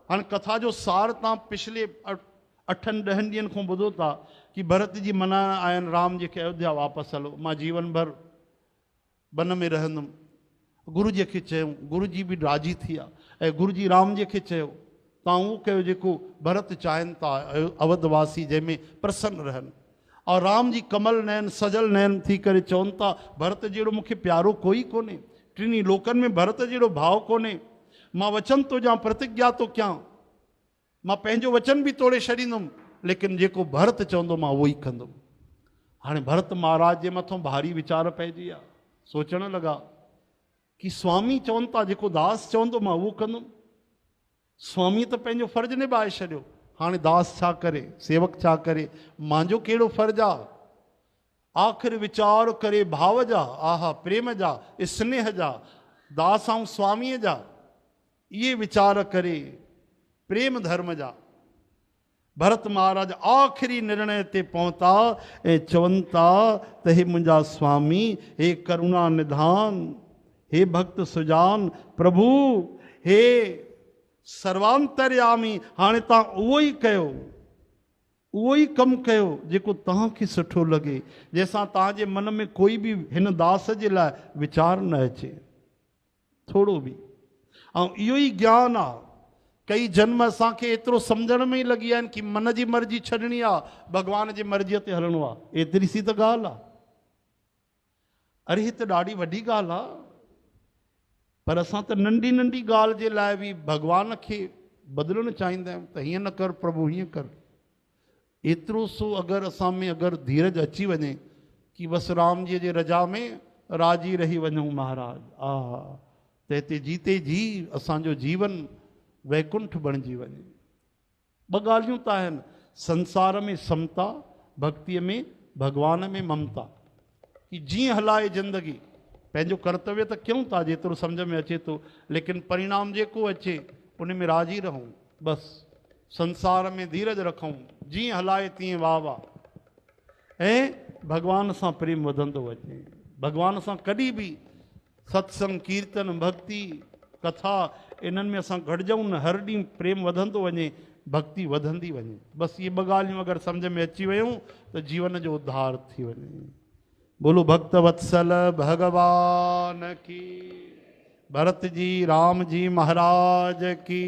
हाँ कथा जो सार ता पिछले 8-10 ॾींहंनि खां ॿुधो था कि भरत जी मना आयन राम जी के अयोध्या वापस हलो, मां जीवन भर वन में रहंदुमि। गुरु जी खे चयूं, गुरु जी भी राजी थिया ऐं गुरु जी राम जी खे चयो तव्हां उहो कयो जेको भरत चाहिनि था, अवधवासी जंहिंमें प्रसन्न रहनि। और राम जी कमल नयन सजल नयन थी करे चवनि था भरत जहिड़ो मूंखे प्यारो कोई कोन्हे, टिनी लोकनि में भरत जहिड़ो भाव कोन्हे। मां वचन थो ॾियां, प्रतिज्ञा थो कयां, मां पंहिंजो वचन बि तोड़े छॾींदुमि, लेकिन जेको भरत चवंदो मां उहो ई कंदुमि। हाणे भरत महाराज जे मथां भारी वीचार पइजी विया, सोचण लॻा कि स्वामी चवनि था जेको दास चवंदो मां उहो कंदुमि। स्वामी त पंहिंजो फर्ज़ु निभाए छॾियो, हाणे दास छा करे, सेवक छा करे, मुंहिंजो कहिड़ो फर्ज़ु आहे। आख़िर वीचार करे भाव जा, आहा प्रेम जा, स्नेह जा, दास ऐं स्वामीअ जा, इहे वीचार करे प्रेम धर्म जा भरत महाराज आख़िरी निर्णय ते पहुता ऐं चवनि था त हे मुंहिंजा स्वामी, हे करुणा निधान, हे भक्त सुजान प्रभु, हे सर्वांतर्यामी, हाणे तव्हां उहो ई कयो, उहो ई कमु कयो जेको तव्हांखे सुठो लॻे, जंहिंसां तव्हांजे मन में कोई बि हिन दास जे लाइ वीचार न अचे थोरो बि। ऐं इहो ई ज्ञान आहे। कई जन्म असांखे एतिरो सम्झण में ई लॻी विया आहिनि कि मन जी मर्ज़ी छॾणी आहे, भॻवान जी मर्ज़ीअ ते हलणो आहे। एतिरी सी त ॻाल्हि आहे। अरे ही त ॾाढी वॾी ॻाल्हि आहे, पर असां त नंढी नंढी ॻाल्हि जे लाइ बि भॻवान खे बदिलणु चाहींदा आहियूं त हीअं न कर प्रभु, हीअं कर। एतिरो सो अगरि असां में अगरि धीरज अची वञे कि बसि राम जी जे रजा में राजी रही वञूं महाराज, आहा, त हिते जीते जी असांजो जीवन वैकुंठ बणिजी वञे। ॿ ॻाल्हियूं त आहिनि, संसार में समता, भक्तीअ में भॻवान में ममता, कि जीअं हलाए ज़िंदगी, पंहिंजो कर्तव्य त कयूं था जेतिरो सम्झ में अचे थो, लेकिन परिणाम जेको अचे उन में राज़ी रहूं, बसि संसार में धीरज रखूं, जीअं हलाए तीअं वाह वाह, ऐं भॻवान सां प्रेम वधंदो वञे। भॻवान सां कॾहिं बि सत्संग, कीर्तन, भक्ति, कथा, इन्हनि में असां गॾिजूं न, हर ॾींहुं प्रेम वधंदो वञे, भक्ति वधंदी वञे। बसि इहे ॿ ॻाल्हियूं अगरि सम्झ में अची वियूं त जीवन जो उद्धार थी वञे। बोलो भक्त वत्सल भगवान की, भरत जी राम जी महाराज की।